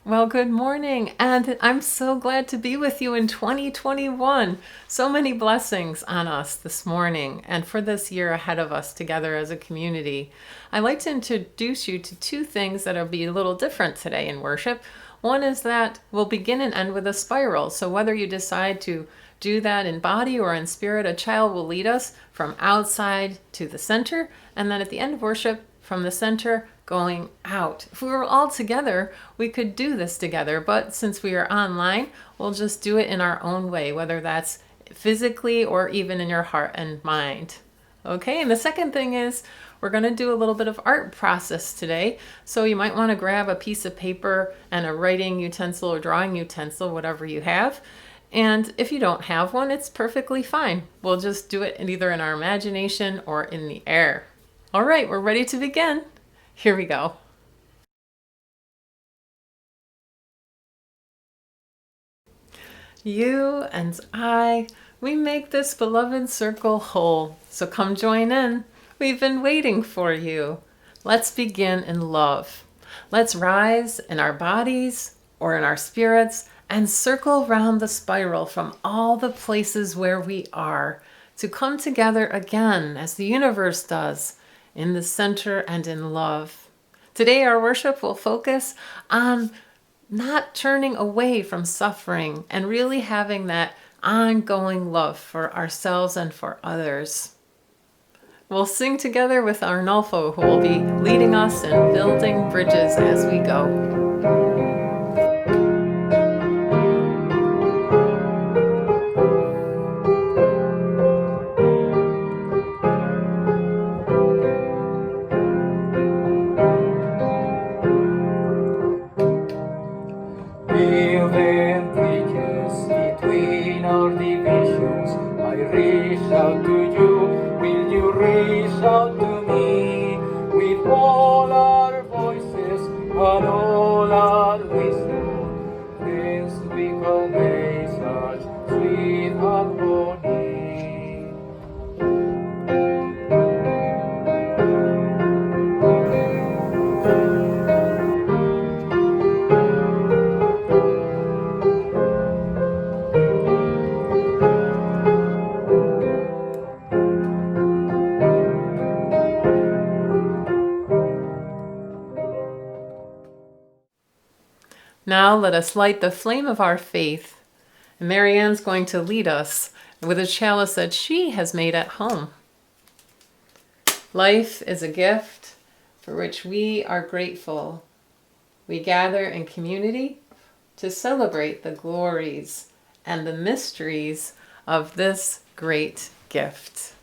Well, good morning, and I'm so glad to be with you in 2021. So many blessings on us this morning and for this year ahead of us together as a community. I'd like to introduce you to two things that will be a little different today in worship. One is that we'll begin and end with a spiral. So, whether you decide to do that in body or in spirit, a child will lead us from outside to the center, and then at the end of worship, from the center going out. If we were all together, we could do this together, but since we are online, we'll just do it in our own way, whether that's physically or even in your heart and mind. Okay, and the second thing is we're going to do a little bit of art process today. So you might want to grab a piece of paper and a writing utensil or drawing utensil, whatever you have. And if you don't have one, it's perfectly fine. We'll just do it either in our imagination or in the air. All right, we're ready to begin. Here we go. You and I, we make this beloved circle whole. So come join in. We've been waiting for you. Let's begin in love. Let's rise in our bodies or in our spirits and circle round the spiral from all the places where we are to come together again as the universe does in the center and in love. Today, our worship will focus on not turning away from suffering and really having that ongoing love for ourselves and for others. We'll sing together with Arnolfo, who will be leading us in building bridges as we go. Building bridges between our divisions. I reach out to you, will you reach out to me? With all our voices and all our wisdom, things we convey such sweet harmony. Now let us light the flame of our faith. And Marianne's going to lead us with a chalice that she has made at home. Life is a gift for which we are grateful. We gather in community to celebrate the glories and the mysteries of this great gift.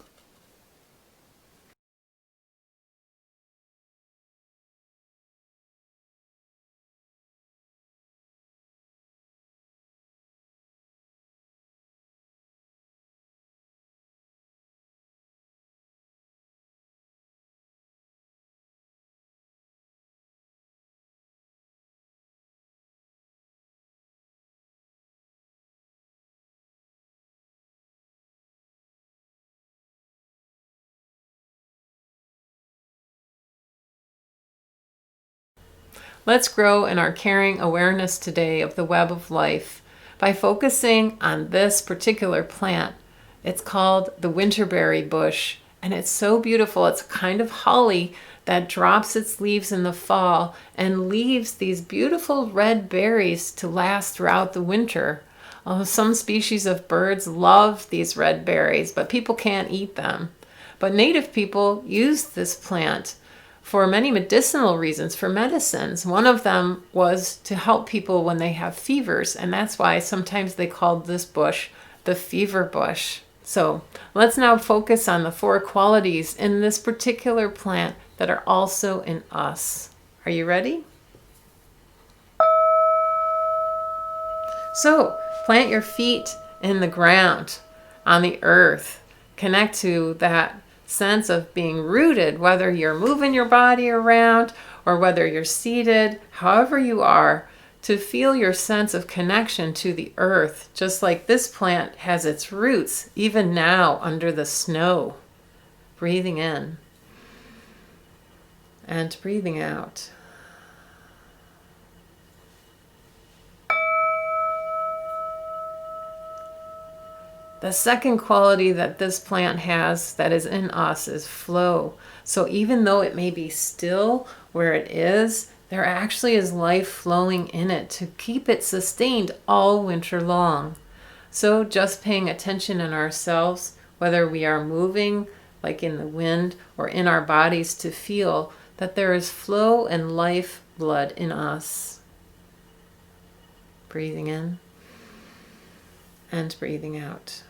Let's grow in our caring awareness today of the web of life by focusing on this particular plant. It's called the winterberry bush, and it's so beautiful. It's a kind of holly that drops its leaves in the fall and leaves these beautiful red berries to last throughout the winter. Some species of birds love these red berries, but people can't eat them. But native people use this plant for many medicinal reasons, for medicines. One of them was to help people when they have fevers, and that's why sometimes they called this bush the fever bush. So let's now focus on the four qualities in this particular plant that are also in us. Are you ready? So plant your feet in the ground, on the earth. Connect to that sense of being rooted, whether you're moving your body around or whether you're seated, however you are, to feel your sense of connection to the earth, just like this plant has its roots even now under the snow. Breathing in and breathing out. The second quality that this plant has that is in us is flow. So even though it may be still where it is, there actually is life flowing in it to keep it sustained all winter long. So just paying attention in ourselves, whether we are moving, like in the wind, or in our bodies, to feel that there is flow and life blood in us. Breathing in and breathing out.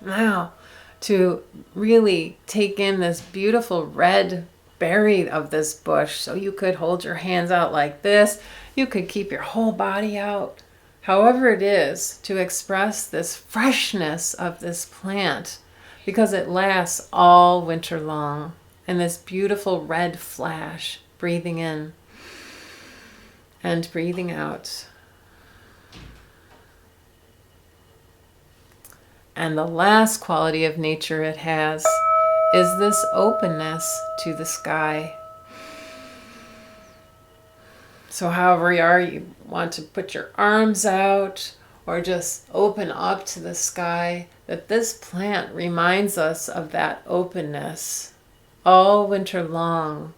Now, to really take in this beautiful red berry of this bush, so you could hold your hands out like this, you could keep your whole body out, however it is, to express this freshness of this plant, because it lasts all winter long. And this beautiful red flash, breathing in and breathing out. And the last quality of nature it has is this openness to the sky. So however you want to put your arms out or just open up to the sky, that this plant reminds us of that openness all winter long.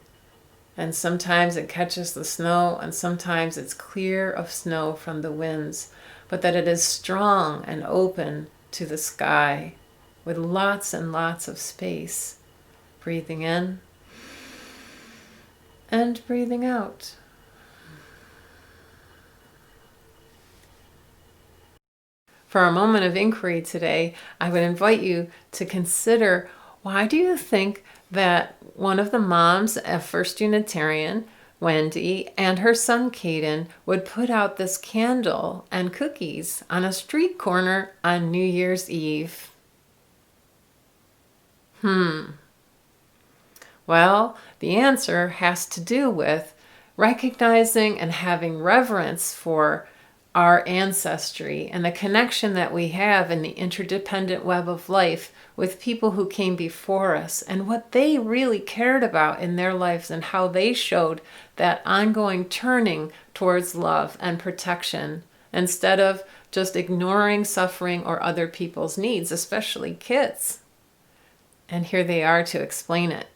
And sometimes it catches the snow, and sometimes it's clear of snow from the winds, but that it is strong and open to the sky with lots and lots of space. Breathing in and breathing out. For our moment of inquiry today, I would invite you to consider, why do you think that one of the moms at First Unitarian, Wendy, and her son Caden would put out this candle and cookies on a street corner on New Year's Eve? Well, the answer has to do with recognizing and having reverence for our ancestry and the connection that we have in the interdependent web of life with people who came before us and what they really cared about in their lives and how they showed that ongoing turning towards love and protection instead of just ignoring suffering or other people's needs, especially kids. And here they are to explain it.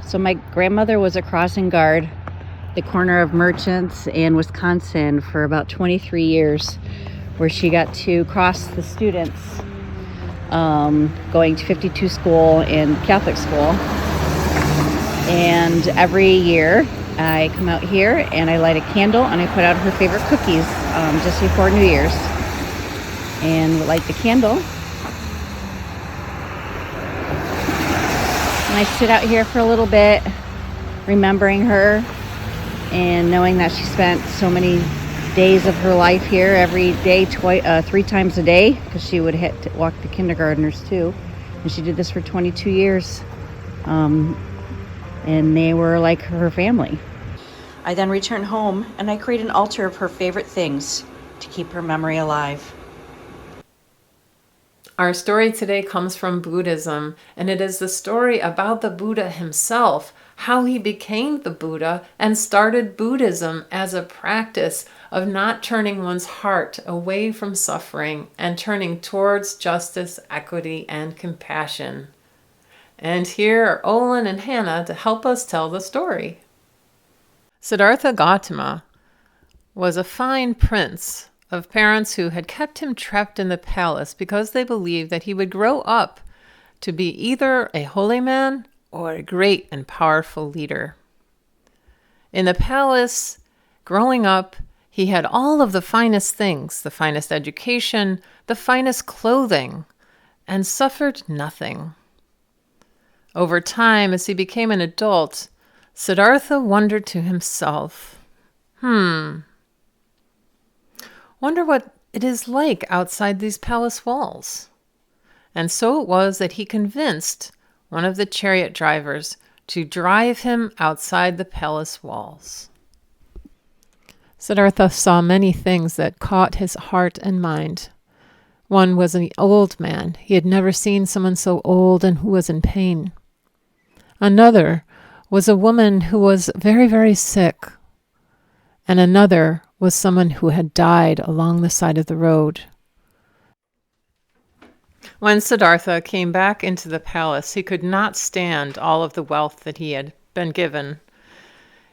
So my grandmother was a crossing guard, the corner of Merchants and Wisconsin, for about 23 years, where she got to cross the students going to 52 school and Catholic school. And every year I come out here and I light a candle and I put out her favorite cookies just before New Year's, and light the candle. And I sit out here for a little bit, remembering her and knowing that she spent so many days of her life here every day, 3 times a day, because she would walk the kindergartners too. And she did this for 22 years. And they were like her family. I then return home and I create an altar of her favorite things to keep her memory alive. Our story today comes from Buddhism, and it is the story about the Buddha himself, how he became the Buddha and started Buddhism as a practice of not turning one's heart away from suffering and turning towards justice, equity, and compassion. And here are Olin and Hannah to help us tell the story. Siddhartha Gautama was a fine prince of parents who had kept him trapped in the palace because they believed that he would grow up to be either a holy man or a great and powerful leader. In the palace, growing up, he had all of the finest things, the finest education, the finest clothing, and suffered nothing. Over time, as he became an adult, Siddhartha wondered to himself, wonder what it is like outside these palace walls. And so it was that he convinced one of the chariot drivers to drive him outside the palace walls. Siddhartha saw many things that caught his heart and mind. One was an old man. He had never seen someone so old and who was in pain. Another was a woman who was very, very sick, and another was someone who had died along the side of the road. When Siddhartha came back into the palace, he could not stand all of the wealth that he had been given.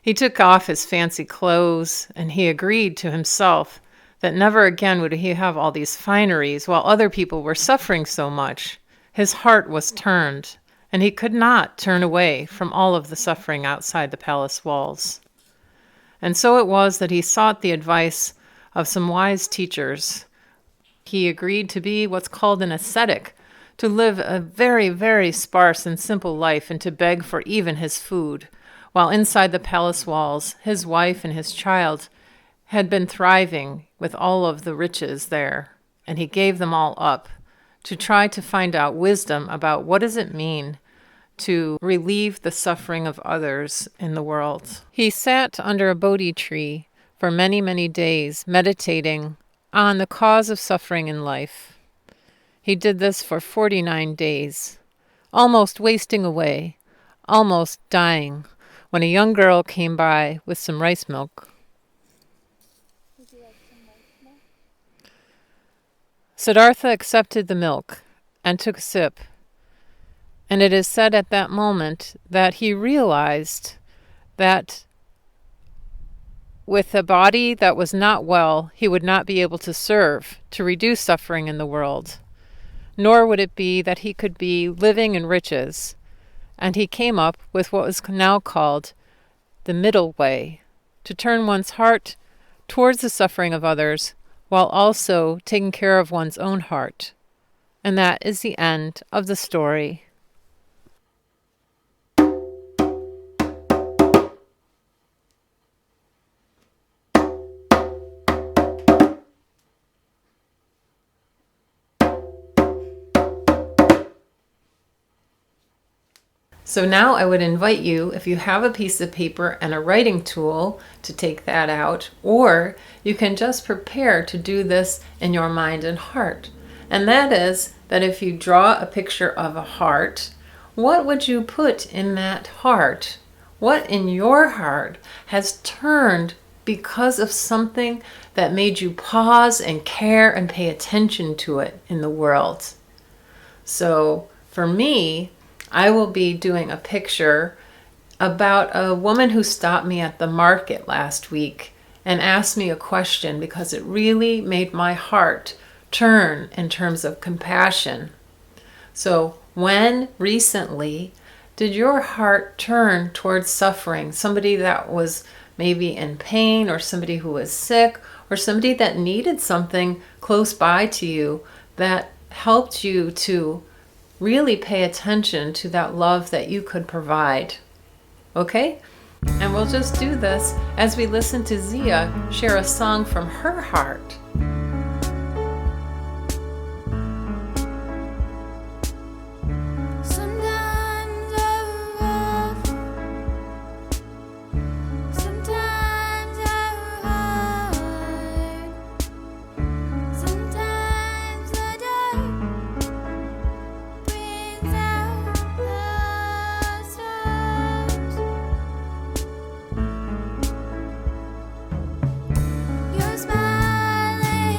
He took off his fancy clothes, and he agreed to himself that never again would he have all these fineries while other people were suffering so much. His heart was turned, and he could not turn away from all of the suffering outside the palace walls. And so it was that he sought the advice of some wise teachers. He agreed to be what's called an ascetic, to live a very, very sparse and simple life and to beg for even his food, while inside the palace walls, his wife and his child had been thriving with all of the riches there, and he gave them all up to try to find out wisdom about what does it mean to relieve the suffering of others in the world. He sat under a Bodhi tree for many, many days, meditating on the cause of suffering in life. He did this for 49 days, almost wasting away, almost dying, when a young girl came by with some rice milk. Would you like some rice milk? Siddhartha accepted the milk and took a sip. And it is said at that moment that he realized that with a body that was not well, he would not be able to serve to reduce suffering in the world, nor would it be that he could be living in riches. And he came up with what was now called the middle way, to turn one's heart towards the suffering of others while also taking care of one's own heart. And that is the end of the story. So now I would invite you, if you have a piece of paper and a writing tool, to take that out, or you can just prepare to do this in your mind and heart. And that is that if you draw a picture of a heart, what would you put in that heart? What in your heart has turned because of something that made you pause and care and pay attention to it in the world? So for me, I will be doing a picture about a woman who stopped me at the market last week and asked me a question because it really made my heart turn in terms of compassion. So when recently did your heart turn towards suffering? Somebody that was maybe in pain, or somebody who was sick, or somebody that needed something close by to you that helped you to really pay attention to that love that you could provide. Okay? And we'll just do this as we listen to Zia share a song from her heart. You're smiling.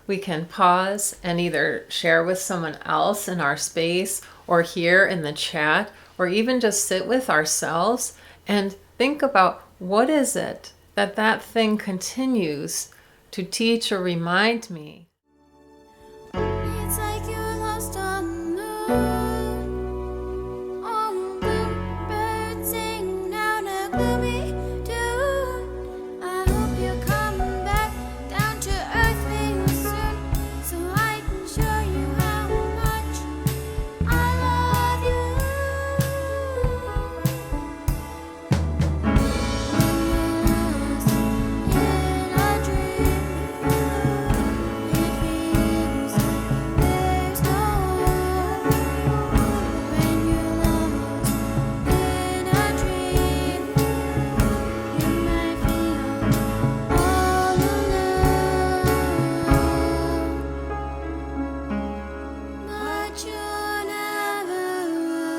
we can pause and either share with someone else in our space or here in the chat, or even just sit with ourselves and think about what is it that that thing continues to teach or remind me. It's like you're lost on the moon. All the birds sing down a gloomy dune. I hope you come back down to earth real soon, so I can show you how much I love you. In a dream, it feels there's no one. When you're lost in a dream, you might feel all alone, but you're never alone.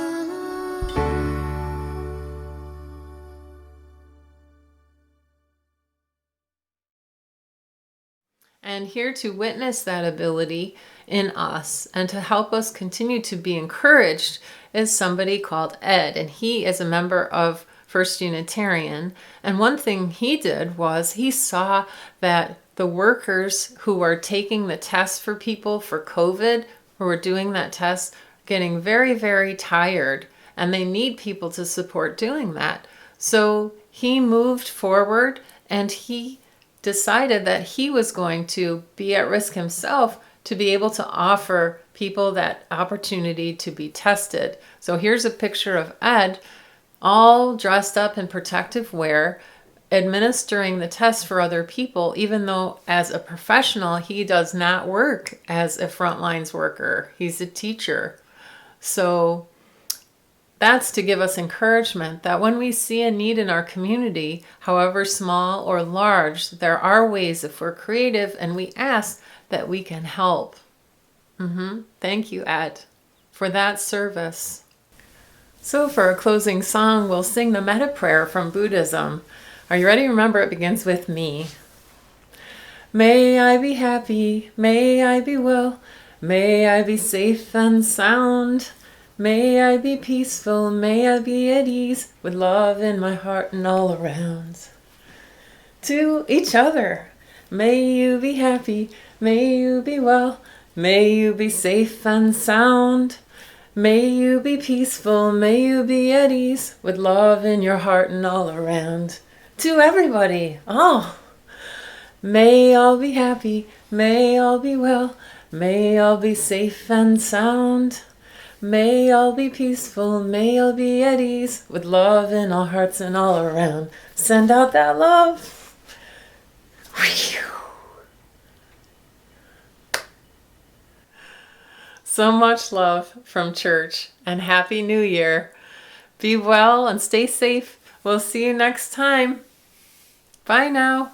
And here to witness that ability in us and to help us continue to be encouraged is somebody called Ed. And he is a member of First Unitarian. And one thing he did was he saw that the workers who are taking the test for people for COVID, who are doing that test, getting very, very tired. And they need people to support doing that. So he moved forward and he decided that he was going to be at risk himself to be able to offer people that opportunity to be tested. So here's a picture of Ed all dressed up in protective wear, administering the test for other people, even though as a professional, he does not work as a frontlines worker. He's a teacher. So that's to give us encouragement that when we see a need in our community, however small or large, there are ways, if we're creative and we ask, that we can help. Thank you, Ed, for that service. So for our closing song, we'll sing the metta prayer from Buddhism. Are you ready? Remember, it begins with me. May I be happy, may I be well, may I be safe and sound. May I be peaceful, may I be at ease, with love in my heart and all around. To each other, may you be happy, may you be well, may you be safe and sound. May you be peaceful, may you be at ease, with love in your heart and all around. To everybody, may all be happy, may all be well, may all be safe and sound. May all be peaceful, may all be at ease, with love in our hearts and all around. Send out that love. So much love from church, and Happy New Year. Be well and stay safe. We'll see you next time. Bye now.